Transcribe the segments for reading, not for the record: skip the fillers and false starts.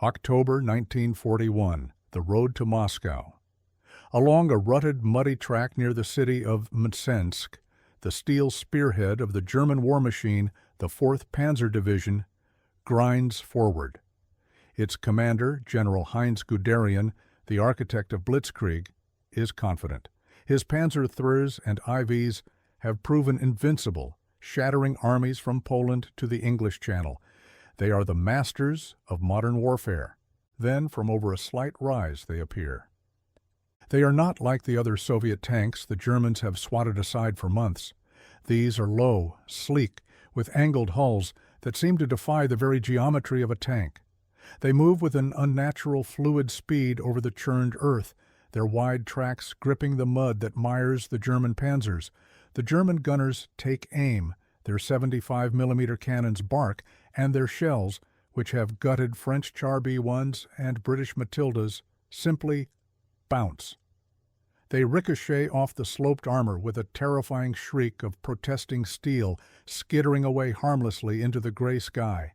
October 1941, the road to Moscow. Along a rutted, muddy track near the city of Mtsensk, the steel spearhead of the German war machine, the 4th Panzer Division, grinds forward. Its commander, General Heinz Guderian, the architect of Blitzkrieg, is confident. His Panzer IIIs and IVs have proven invincible, shattering armies from Poland to the English Channel. They are the masters of modern warfare. Then, from over a slight rise, they appear. They are not like the other Soviet tanks the Germans have swatted aside for months. These are low, sleek, with angled hulls that seem to defy the very geometry of a tank. They move with an unnatural fluid speed over the churned earth, their wide tracks gripping the mud that mires the German panzers. The German gunners take aim, their 75mm cannons bark, and their shells, which have gutted French Char B1s and British Matildas, simply bounce. They ricochet off the sloped armor with a terrifying shriek of protesting steel skittering away harmlessly into the gray sky.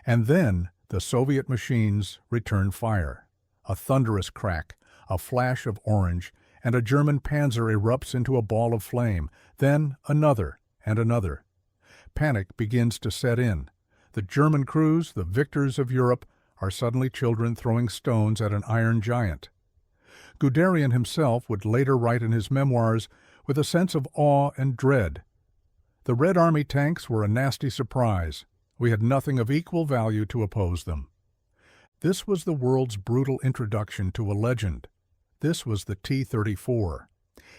And then the Soviet machines return fire. A thunderous crack, a flash of orange, and a German panzer erupts into a ball of flame. Then another and another. Panic begins to set in. The German crews, the victors of Europe, are suddenly children throwing stones at an iron giant. Guderian himself would later write in his memoirs with a sense of awe and dread. The Red Army tanks were a nasty surprise. We had nothing of equal value to oppose them. This was the world's brutal introduction to a legend. This was the T34.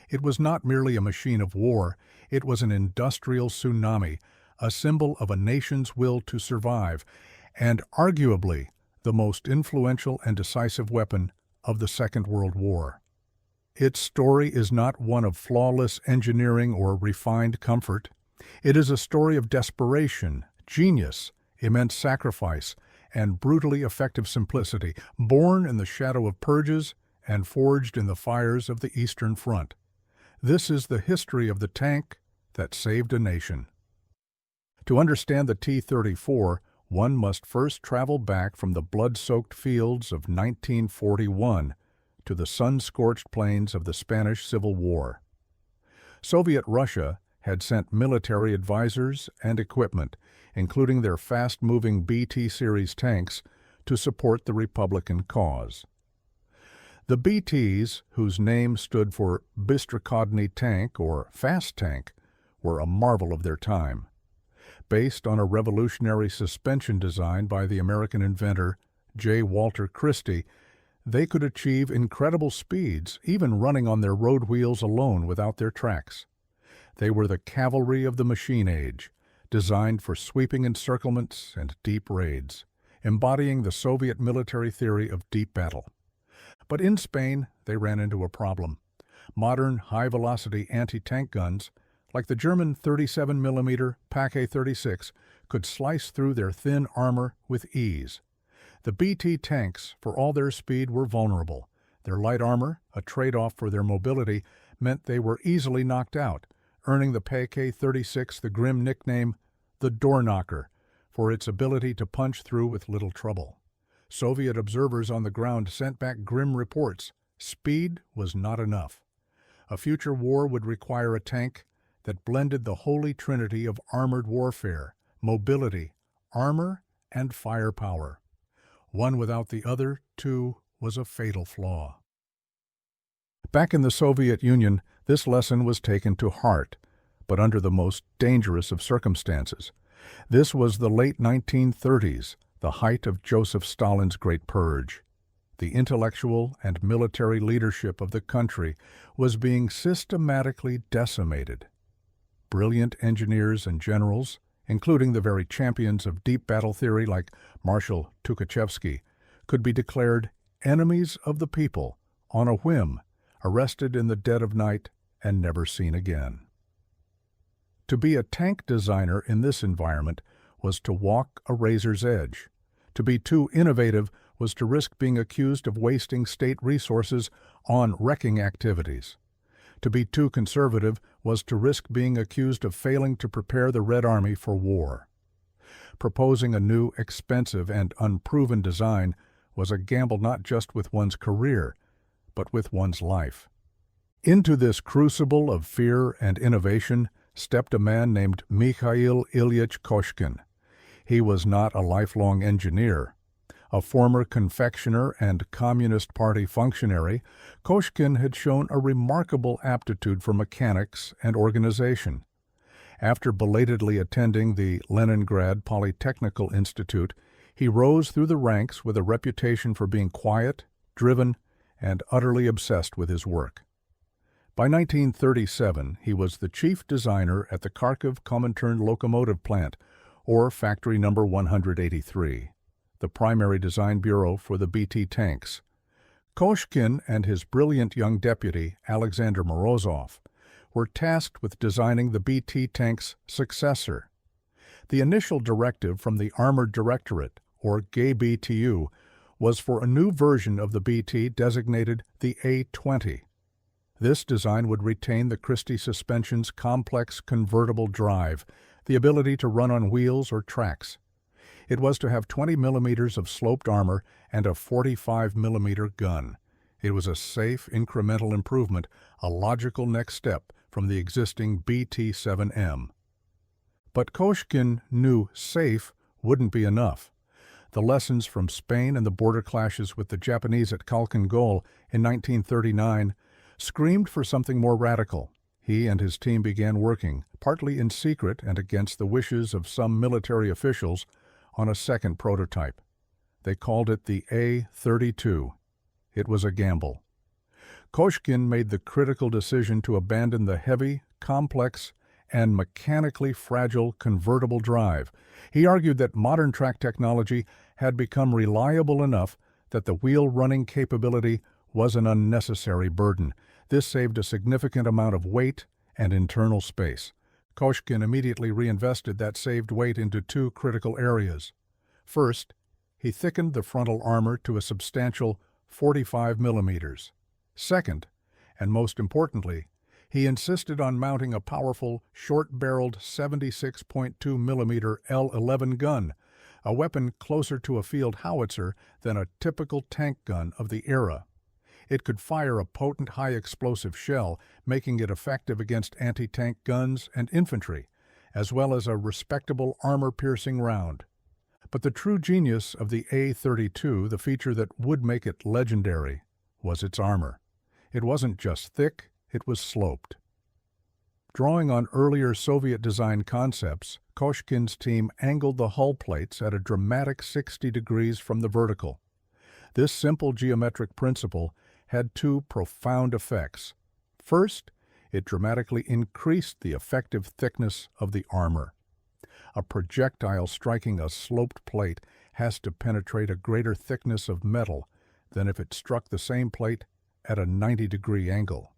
It was not merely a machine of war, it was an industrial tsunami, a symbol of a nation's will to survive, and arguably the most influential and decisive weapon of the Second World War. Its story is not one of flawless engineering or refined comfort. It is a story of desperation, genius, immense sacrifice, and brutally effective simplicity, born in the shadow of purges and forged in the fires of the Eastern Front. This is the history of the tank that saved a nation. To understand the T-34, one must first travel back from the blood-soaked fields of 1941 to the sun-scorched plains of the Spanish Civil War. Soviet Russia had sent military advisors and equipment, including their fast-moving BT-series tanks, to support the Republican cause. The BTs, whose name stood for Bystrokodny Tank or Fast Tank, were a marvel of their time. Based on a revolutionary suspension design by the American inventor J. Walter Christie, they could achieve incredible speeds, even running on their road wheels alone without their tracks. They were the cavalry of the machine age, designed for sweeping encirclements and deep raids, embodying the Soviet military theory of deep battle. But in Spain, they ran into a problem. Modern high-velocity anti-tank guns, like the German 37mm Pak-36, could slice through their thin armor with ease. The BT tanks, for all their speed, were vulnerable. Their light armor, a trade-off for their mobility, meant they were easily knocked out, earning the Pak-36 the grim nickname, the Door Knocker, for its ability to punch through with little trouble. Soviet observers on the ground sent back grim reports. Speed was not enough. A future war would require a tank that blended the holy trinity of armored warfare, mobility, armor, and firepower. One without the other, too, was a fatal flaw. Back in the Soviet Union, this lesson was taken to heart, but under the most dangerous of circumstances. This was the late 1930s, the height of Joseph Stalin's Great Purge. The intellectual and military leadership of the country was being systematically decimated. Brilliant engineers and generals, including the very champions of deep battle theory like Marshal Tukhachevsky, could be declared enemies of the people on a whim, arrested in the dead of night and never seen again. To be a tank designer in this environment was to walk a razor's edge. To be too innovative was to risk being accused of wasting state resources on wrecking activities. To be too conservative was to risk being accused of failing to prepare the Red Army for war. Proposing a new, expensive, and unproven design was a gamble not just with one's career, but with one's life. Into this crucible of fear and innovation stepped a man named Mikhail Ilyich Koshkin. He was not a lifelong engineer. A former confectioner and Communist Party functionary, Koshkin had shown a remarkable aptitude for mechanics and organization. After belatedly attending the Leningrad Polytechnical Institute, he rose through the ranks with a reputation for being quiet, driven, and utterly obsessed with his work. By 1937, he was the chief designer at the Kharkiv Comintern locomotive plant, or Factory Number 183, the primary design bureau for the BT tanks. Koshkin and his brilliant young deputy, Alexander Morozov, were tasked with designing the BT tank's successor. The initial directive from the Armored Directorate, or GBTU, was for a new version of the BT designated the A-20. This design would retain the Christie suspension's complex convertible drive, the ability to run on wheels or tracks. It was to have 20 millimeters of sloped armor and a 45 millimeter gun. It was a safe, incremental improvement, a logical next step from the existing BT-7M. But Koshkin knew safe wouldn't be enough. The lessons from Spain and the border clashes with the Japanese at Khalkhin Gol in 1939 screamed for something more radical. He and his team began working, partly in secret and against the wishes of some military officials, on a second prototype. They called it the A-32. It was a gamble. Koshkin made the critical decision to abandon the heavy, complex, and mechanically fragile convertible drive. He argued that modern track technology had become reliable enough that the wheel-running capability was an unnecessary burden. This saved a significant amount of weight and internal space. Koshkin immediately reinvested that saved weight into two critical areas. First, he thickened the frontal armor to a substantial 45 millimeters. Second, and most importantly, he insisted on mounting a powerful, short-barreled 76.2 millimeter L-11 gun, a weapon closer to a field howitzer than a typical tank gun of the era. It could fire a potent high-explosive shell, making it effective against anti-tank guns and infantry, as well as a respectable armor-piercing round. But the true genius of the A-32, the feature that would make it legendary, was its armor. It wasn't just thick, it was sloped. Drawing on earlier Soviet design concepts, Koshkin's team angled the hull plates at a dramatic 60 degrees from the vertical. This simple geometric principle had two profound effects. First, it dramatically increased the effective thickness of the armor. A projectile striking a sloped plate has to penetrate a greater thickness of metal than if it struck the same plate at a 90-degree angle.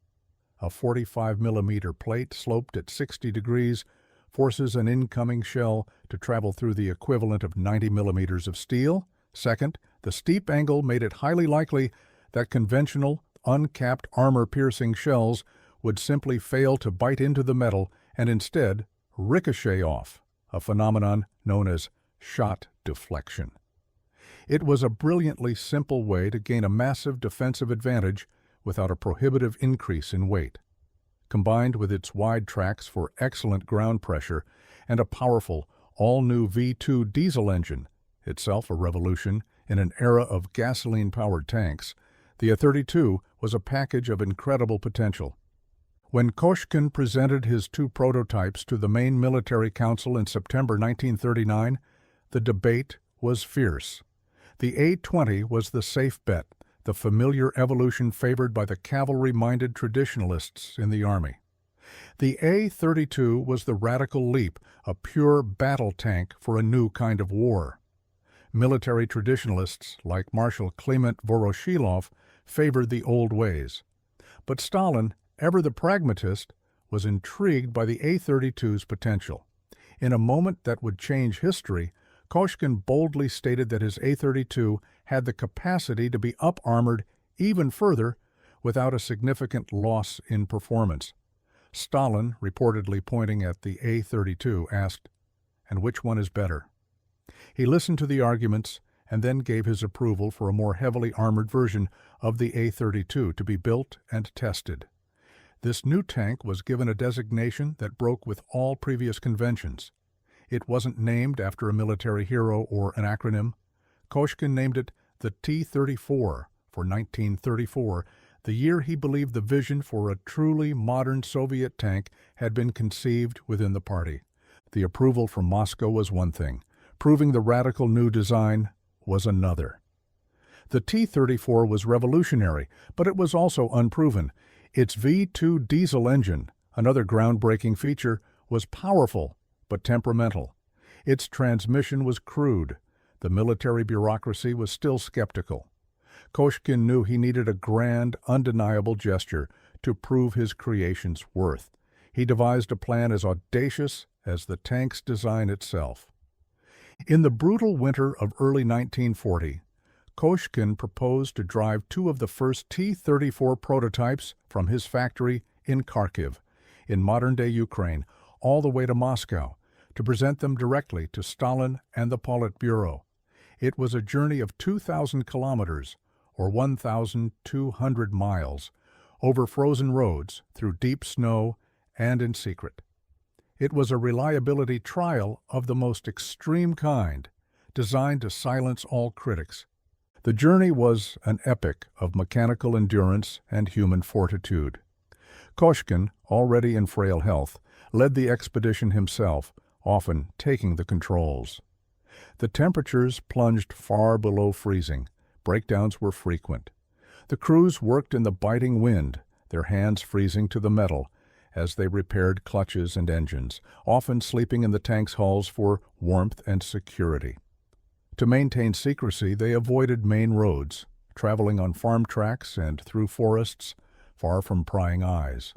A 45 millimeter plate sloped at 60 degrees forces an incoming shell to travel through the equivalent of 90 millimeters of steel. Second, the steep angle made it highly likely that conventional, uncapped armor-piercing shells would simply fail to bite into the metal and instead ricochet off, a phenomenon known as shot deflection. It was a brilliantly simple way to gain a massive defensive advantage without a prohibitive increase in weight. Combined with its wide tracks for excellent ground pressure and a powerful, all-new V2 diesel engine, itself a revolution in an era of gasoline-powered tanks, the A-32 was a package of incredible potential. When Koshkin presented his two prototypes to the Main Military Council in September 1939, the debate was fierce. The A-20 was the safe bet, the familiar evolution favored by the cavalry-minded traditionalists in the Army. The A-32 was the radical leap, a pure battle tank for a new kind of war. Military traditionalists like Marshal Kliment Voroshilov favored the old ways. But Stalin, ever the pragmatist, was intrigued by the A-32's potential. In a moment that would change history, Koshkin boldly stated that his A-32 had the capacity to be up-armored even further without a significant loss in performance. Stalin, reportedly pointing at the A-32, asked, "And which one is better?" He listened to the arguments and then gave his approval for a more heavily armored version of the A-32 to be built and tested. This new tank was given a designation that broke with all previous conventions. It wasn't named after a military hero or an acronym. Koshkin named it the T-34 for 1934, the year he believed the vision for a truly modern Soviet tank had been conceived within the party. The approval from Moscow was one thing. Proving the radical new design was another. The T-34 was revolutionary, but it was also unproven. Its V2 diesel engine, another groundbreaking feature, was powerful but temperamental. Its transmission was crude. The military bureaucracy was still skeptical. Koshkin knew he needed a grand, undeniable gesture to prove his creation's worth. He devised a plan as audacious as the tank's design itself. In the brutal winter of early 1940, Koshkin proposed to drive two of the first T-34 prototypes from his factory in Kharkiv, in modern-day Ukraine, all the way to Moscow, to present them directly to Stalin and the Politburo. It was a journey of 2,000 kilometers, or 1,200 miles, over frozen roads, through deep snow, and in secret. It was a reliability trial of the most extreme kind, designed to silence all critics. The journey was an epic of mechanical endurance and human fortitude. Koshkin, already in frail health, led the expedition himself, often taking the controls. The temperatures plunged far below freezing. Breakdowns were frequent. The crews worked in the biting wind, their hands freezing to the metal, as they repaired clutches and engines, often sleeping in the tank's hulls for warmth and security. To maintain secrecy, they avoided main roads, traveling on farm tracks and through forests, far from prying eyes.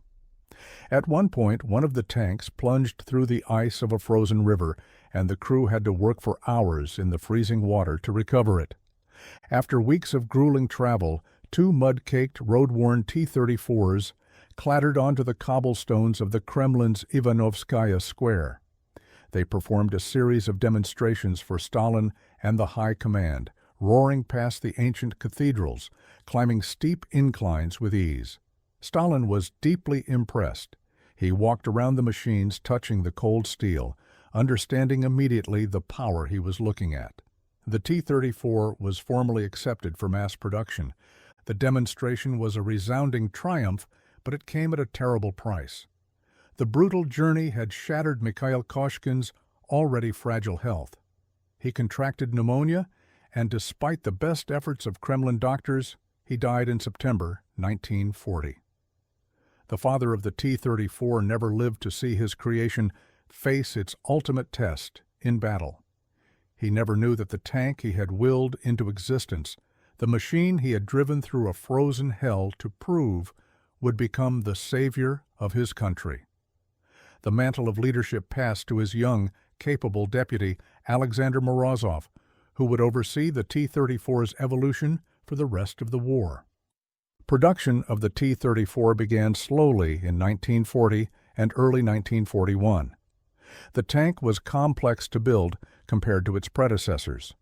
At one point, one of the tanks plunged through the ice of a frozen river, and the crew had to work for hours in the freezing water to recover it. After weeks of grueling travel, two mud-caked, road-worn T-34s clattered onto the cobblestones of the Kremlin's Ivanovskaya Square. They performed a series of demonstrations for Stalin and the High Command, roaring past the ancient cathedrals, climbing steep inclines with ease. Stalin was deeply impressed. He walked around the machines, touching the cold steel, understanding immediately the power he was looking at. The T-34 was formally accepted for mass production. The demonstration was a resounding triumph, but it came at a terrible price. The brutal journey had shattered Mikhail Koshkin's already fragile health. He contracted pneumonia, and despite the best efforts of Kremlin doctors, he died in September 1940. The father of the T-34 never lived to see his creation face its ultimate test in battle. He never knew that the tank he had willed into existence, the machine he had driven through a frozen hell to prove, would become the savior of his country. The mantle of leadership passed to his young, capable deputy, Alexander Morozov, who would oversee the T-34's evolution for the rest of the war. Production of the T-34 began slowly in 1940 and early 1941. The tank was complex to build compared to its predecessors.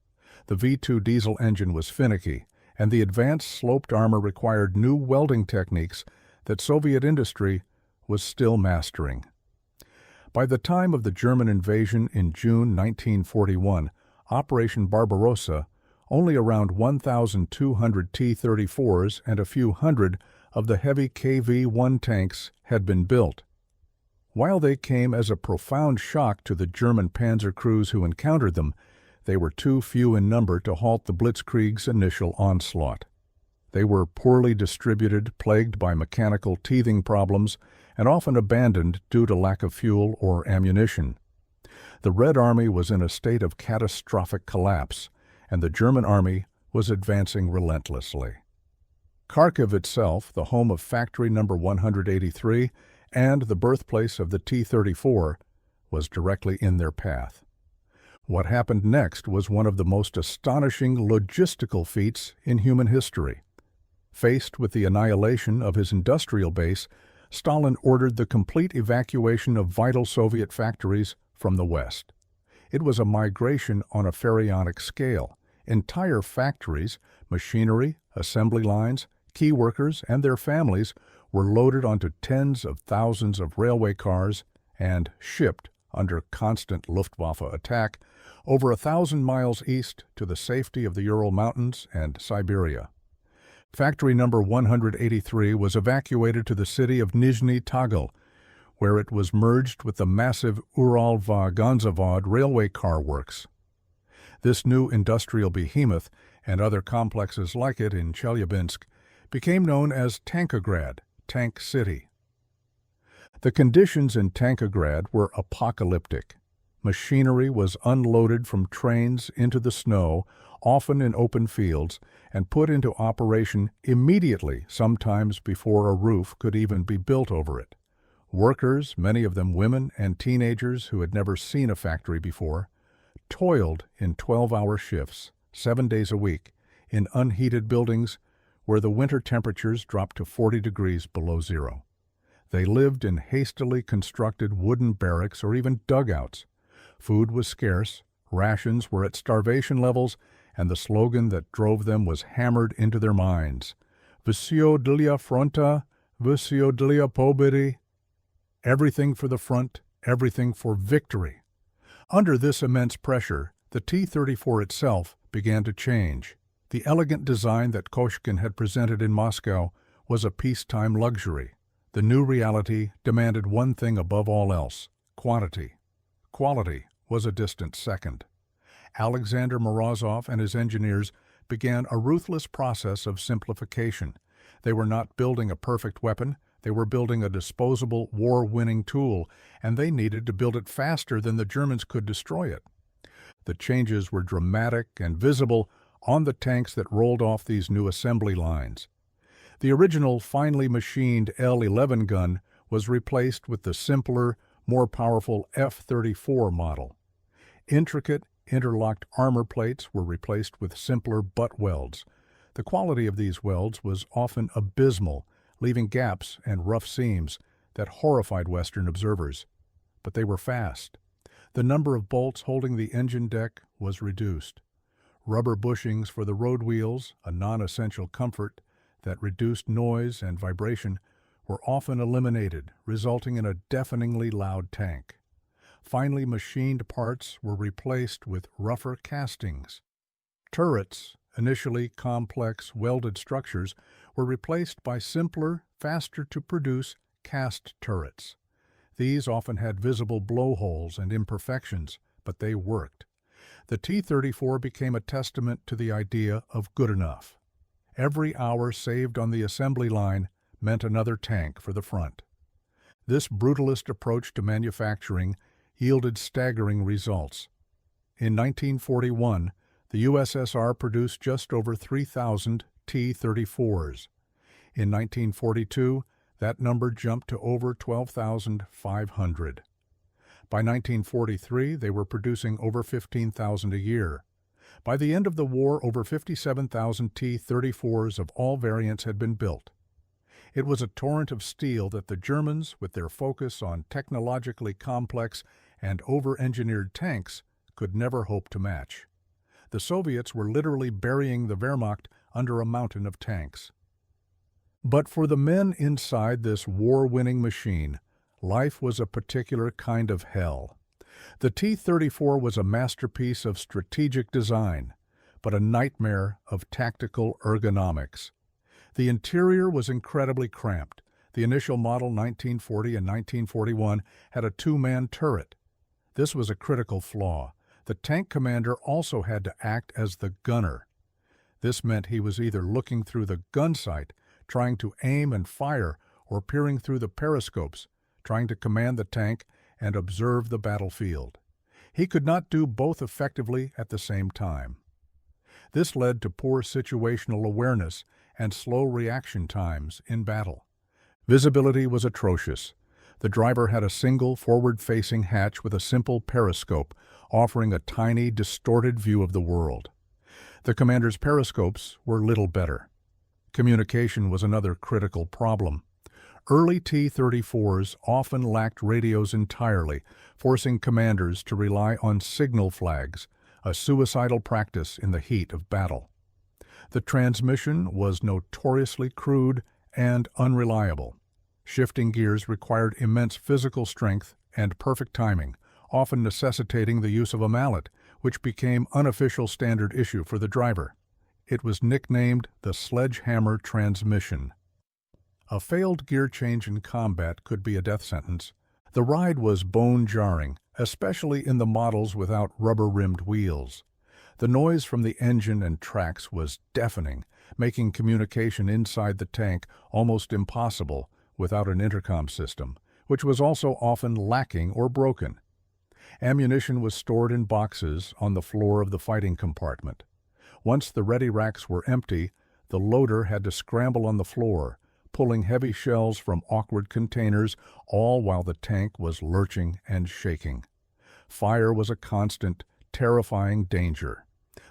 The V2 diesel engine was finicky, and the advanced sloped armor required new welding techniques that Soviet industry was still mastering. By the time of the German invasion in June 1941, Operation Barbarossa, only around 1,200 T-34s and a few hundred of the heavy KV-1 tanks had been built. While they came as a profound shock to the German panzer crews who encountered them, they were too few in number to halt the Blitzkrieg's initial onslaught. They were poorly distributed, plagued by mechanical teething problems, and often abandoned due to lack of fuel or ammunition. The Red Army was in a state of catastrophic collapse, and the German Army was advancing relentlessly. Kharkiv itself, the home of Factory No. 183 and the birthplace of the T-34, was directly in their path. What happened next was one of the most astonishing logistical feats in human history. Faced with the annihilation of his industrial base, Stalin ordered the complete evacuation of vital Soviet factories from the West. It was a migration on a pharaonic scale, Entire factories, machinery, assembly lines, key workers, and their families were loaded onto tens of thousands of railway cars and shipped, under constant Luftwaffe attack, over 1,000 miles east to the safety of the Ural Mountains and Siberia. Factory number 183 was evacuated to the city of Nizhny Tagil, where it was merged with the massive Uralvagonzavod railway car works. This new industrial behemoth, and other complexes like it in Chelyabinsk, became known as Tankograd, Tank City. The conditions in Tankograd were apocalyptic. Machinery was unloaded from trains into the snow, often in open fields, and put into operation immediately, sometimes before a roof could even be built over it. Workers, many of them women and teenagers who had never seen a factory before, toiled in 12-hour shifts, 7 days a week, in unheated buildings where the winter temperatures dropped to 40 degrees below zero. They lived in hastily constructed wooden barracks or even dugouts. Food was scarce, rations were at starvation levels, and the slogan that drove them was hammered into their minds: Всё для фронта, всё для победы. Everything for the front, everything for victory. Under this immense pressure, the T-34 itself began to change. The elegant design that Koshkin had presented in Moscow was a peacetime luxury. The new reality demanded one thing above all else: quantity. Quality was a distant second. Alexander Morozov and his engineers began a ruthless process of simplification. They were not building a perfect weapon, they were building a disposable, war-winning tool, and they needed to build it faster than the Germans could destroy it. The changes were dramatic and visible on the tanks that rolled off these new assembly lines. The original finely machined L-11 gun was replaced with the simpler, more powerful F-34 model. Intricate, interlocked armor plates were replaced with simpler butt welds. The quality of these welds was often abysmal, leaving gaps and rough seams that horrified Western observers. But they were fast. The number of bolts holding the engine deck was reduced. Rubber bushings for the road wheels, a non-essential comfort that reduced noise and vibration, were often eliminated, resulting in a deafeningly loud tank. Finely machined parts were replaced with rougher castings. Turrets, initially complex welded structures, were replaced by simpler, faster-to-produce cast turrets. These often had visible blowholes and imperfections, but they worked. The T-34 became a testament to the idea of good enough. Every hour saved on the assembly line meant another tank for the front. This brutalist approach to manufacturing yielded staggering results. In 1941, the USSR produced just over 3,000 T-34s. In 1942, that number jumped to over 12,500. By 1943, they were producing over 15,000 a year. By the end of the war, over 57,000 T-34s of all variants had been built. It was a torrent of steel that the Germans, with their focus on technologically complex and over-engineered tanks, could never hope to match. The Soviets were literally burying the Wehrmacht under a mountain of tanks. But for the men inside this war-winning machine, life was a particular kind of hell. The T-34 was a masterpiece of strategic design, but a nightmare of tactical ergonomics. The interior was incredibly cramped. The initial model 1940 and 1941 had a two-man turret. This was a critical flaw. The tank commander also had to act as the gunner. This meant he was either looking through the gun sight, trying to aim and fire, or peering through the periscopes, trying to command the tank and observe the battlefield. He could not do both effectively at the same time. This led to poor situational awareness and slow reaction times in battle. Visibility was atrocious. The driver had a single forward-facing hatch with a simple periscope, offering a tiny, distorted view of the world. The commander's periscopes were little better. Communication was another critical problem. Early T-34s often lacked radios entirely, forcing commanders to rely on signal flags, a suicidal practice in the heat of battle. The transmission was notoriously crude and unreliable. Shifting gears required immense physical strength and perfect timing, often necessitating the use of a mallet, which became unofficial standard issue for the driver. It was nicknamed the sledgehammer transmission. A failed gear change in combat could be a death sentence. The ride was bone-jarring, especially in the models without rubber-rimmed wheels. The noise from the engine and tracks was deafening, making communication inside the tank almost impossible without an intercom system, which was also often lacking or broken. Ammunition was stored in boxes on the floor of the fighting compartment. Once the ready racks were empty, the loader had to scramble on the floor, pulling heavy shells from awkward containers, all while the tank was lurching and shaking. Fire was a constant, terrifying danger.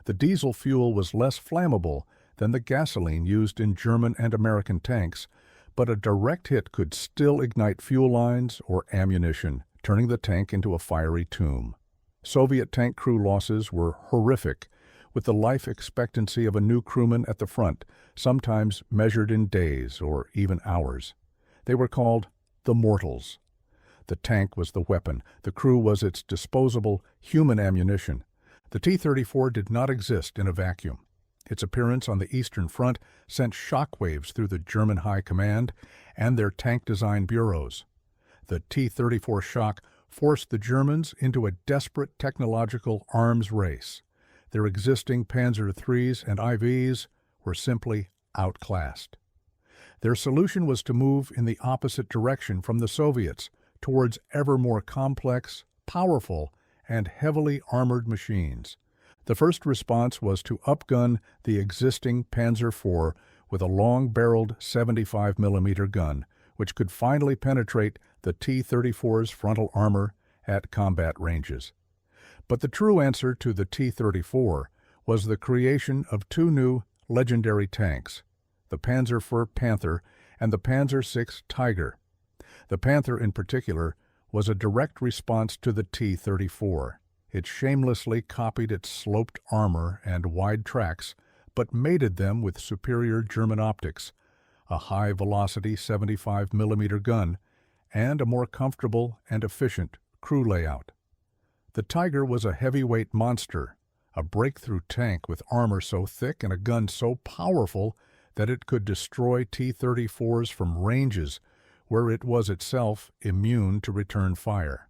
The diesel fuel was less flammable than the gasoline used in German and American tanks, but a direct hit could still ignite fuel lines or ammunition, turning the tank into a fiery tomb. Soviet tank crew losses were horrific, with the life expectancy of a new crewman at the front sometimes measured in days or even hours. They were called the Mortals. The tank was the weapon, the crew was its disposable, human ammunition. The T-34 did not exist in a vacuum. Its appearance on the Eastern Front sent shockwaves through the German High Command and their tank design bureaus. The T-34 shock forced the Germans into a desperate technological arms race. Their existing Panzer IIIs and IVs were simply outclassed. Their solution was to move in the opposite direction from the Soviets, towards ever more complex, powerful, and heavily armored machines. The first response was to upgun the existing Panzer IV with a long-barreled 75mm gun, which could finally penetrate the T-34's frontal armor at combat ranges. But the true answer to the T-34 was the creation of two new legendary tanks, the Panzer IV Panther and the Panzer VI Tiger. The Panther, in particular, was a direct response to the T-34. It shamelessly copied its sloped armor and wide tracks, but mated them with superior German optics, a high-velocity 75mm gun, and a more comfortable and efficient crew layout. The Tiger was a heavyweight monster, a breakthrough tank with armor so thick and a gun so powerful that it could destroy T-34s from ranges where it was itself immune to return fire.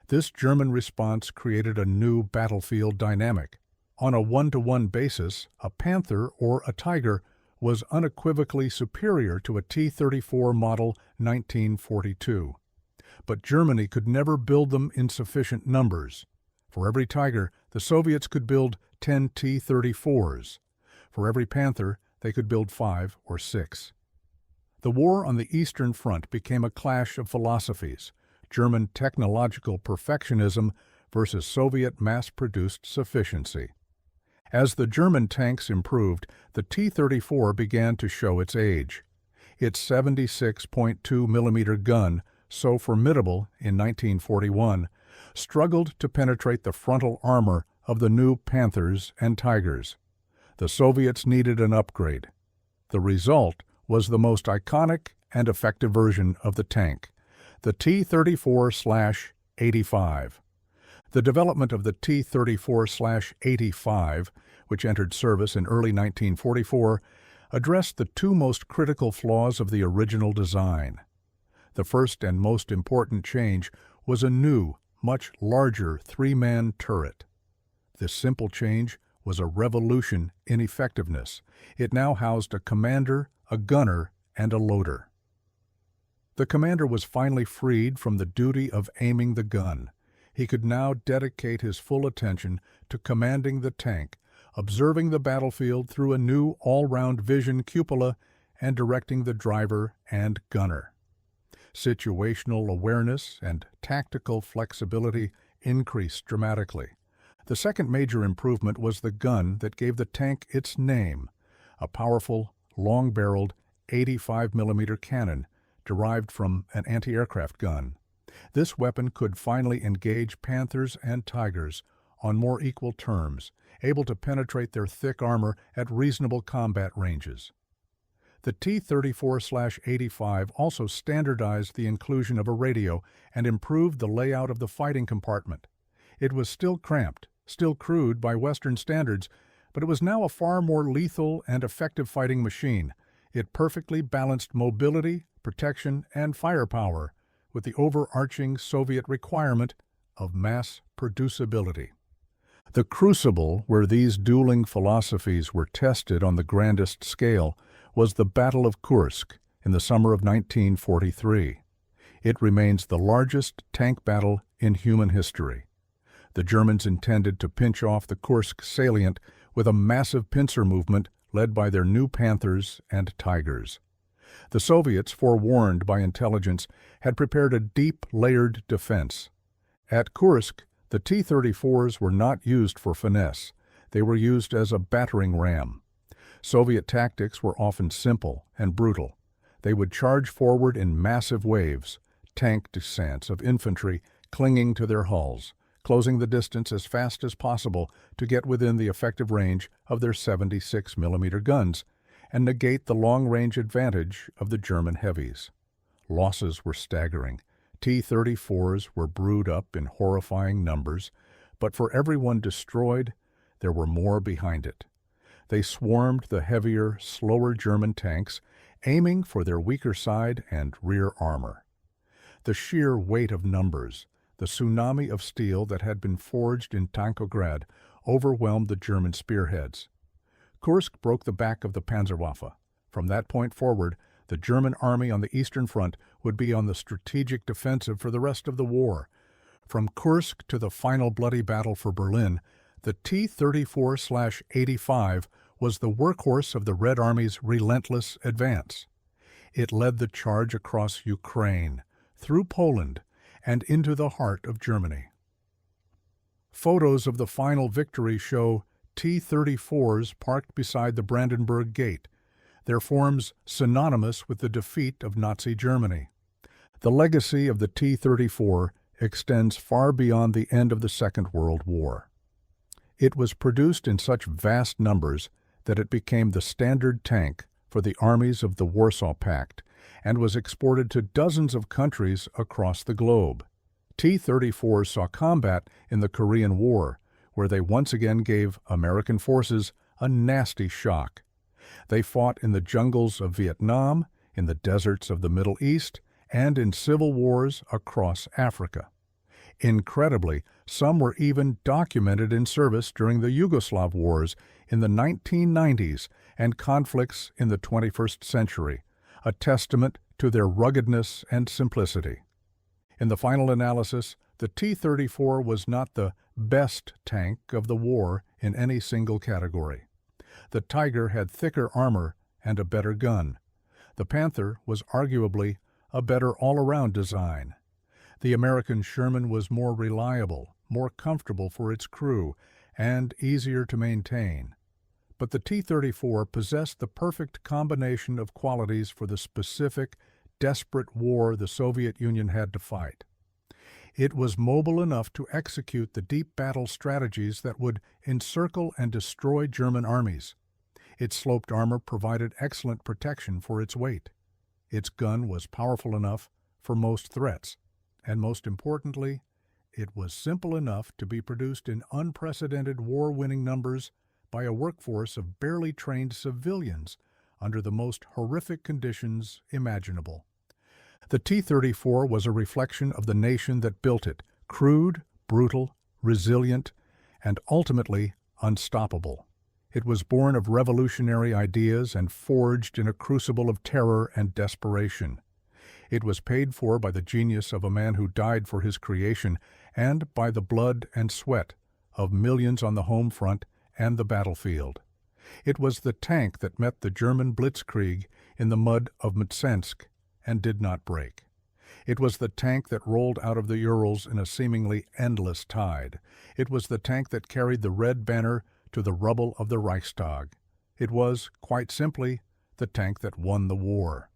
This German response created a new battlefield dynamic. On a one-to-one basis, a Panther or a Tiger was unequivocally superior to a T-34 model 1942. But Germany could never build them in sufficient numbers. For every Tiger, the Soviets could build 10 T-34s. For every Panther, they could build 5 or 6. The war on the Eastern Front became a clash of philosophies, German technological perfectionism versus Soviet mass-produced sufficiency. As the German tanks improved, the T-34 began to show its age. Its 76.2mm gun, so formidable in 1941, struggled to penetrate the frontal armor of the new Panthers and Tigers. The Soviets needed an upgrade. The result was the most iconic and effective version of the tank, the T-34/85. The development of the T-34/85, which entered service in early 1944, addressed the two most critical flaws of the original design. The first and most important change was a new, much larger three-man turret. This simple change was a revolution in effectiveness. It now housed a commander, a gunner, and a loader. The commander was finally freed from the duty of aiming the gun. He could now dedicate his full attention to commanding the tank, observing the battlefield through a new all-round vision cupola, and directing the driver and gunner. Situational awareness and tactical flexibility increased dramatically. The second major improvement was the gun that gave the tank its name, a powerful, long-barreled 85mm cannon derived from an anti-aircraft gun. This weapon could finally engage Panthers and Tigers on more equal terms, able to penetrate their thick armor at reasonable combat ranges. The T-34/85 also standardized the inclusion of a radio and improved the layout of the fighting compartment. It was still cramped, still crude by Western standards, but it was now a far more lethal and effective fighting machine. It perfectly balanced mobility, protection, and firepower with the overarching Soviet requirement of mass producibility. The crucible where these dueling philosophies were tested on the grandest scale was the Battle of Kursk in the summer of 1943. It remains the largest tank battle in human history. The Germans intended to pinch off the Kursk salient with a massive pincer movement led by their new Panthers and Tigers. The Soviets, forewarned by intelligence, had prepared a deep, layered defense. At Kursk, the T-34s were not used for finesse. They were used as a battering ram. Soviet tactics were often simple and brutal. They would charge forward in massive waves, tank descents of infantry clinging to their hulls, closing the distance as fast as possible to get within the effective range of their 76mm guns and negate the long-range advantage of the German heavies. Losses were staggering. T-34s were brewed up in horrifying numbers, but for every one destroyed, there were more behind it. They swarmed the heavier, slower German tanks, aiming for their weaker side and rear armor. The sheer weight of numbers, the tsunami of steel that had been forged in Tankograd, overwhelmed the German spearheads. Kursk broke the back of the Panzerwaffe. From that point forward, the German army on the Eastern Front would be on the strategic defensive for the rest of the war. From Kursk to the final bloody battle for Berlin, the T-34/85 was the workhorse of the Red Army's relentless advance. It led the charge across Ukraine, through Poland, and into the heart of Germany. Photos of the final victory show T-34s parked beside the Brandenburg Gate, their forms synonymous with the defeat of Nazi Germany. The legacy of the T-34 extends far beyond the end of the Second World War. It was produced in such vast numbers that it became the standard tank for the armies of the Warsaw Pact and was exported to dozens of countries across the globe. T-34s saw combat in the Korean War, where they once again gave American forces a nasty shock. They fought in the jungles of Vietnam, in the deserts of the Middle East, and in civil wars across Africa. Incredibly, some were even documented in service during the Yugoslav wars in the 1990s and conflicts in the 21st century, a testament to their ruggedness and simplicity. In the final analysis, the T-34 was not the best tank of the war in any single category. The Tiger had thicker armor and a better gun. The Panther was arguably a better all-around design. The American Sherman was more reliable, more comfortable for its crew, and easier to maintain. But the T-34 possessed the perfect combination of qualities for the specific, desperate war the Soviet Union had to fight. It was mobile enough to execute the deep battle strategies that would encircle and destroy German armies. Its sloped armor provided excellent protection for its weight. Its gun was powerful enough for most threats, and most importantly, it was simple enough to be produced in unprecedented war-winning numbers by a workforce of barely trained civilians under the most horrific conditions imaginable. The T-34 was a reflection of the nation that built it, crude, brutal, resilient, and ultimately unstoppable. It was born of revolutionary ideas and forged in a crucible of terror and desperation. It was paid for by the genius of a man who died for his creation and by the blood and sweat of millions on the home front and the battlefield. It was the tank that met the German blitzkrieg in the mud of Mtsensk and did not break. It was the tank that rolled out of the Urals in a seemingly endless tide. It was the tank that carried the red banner to the rubble of the Reichstag. It was, quite simply, the tank that won the war.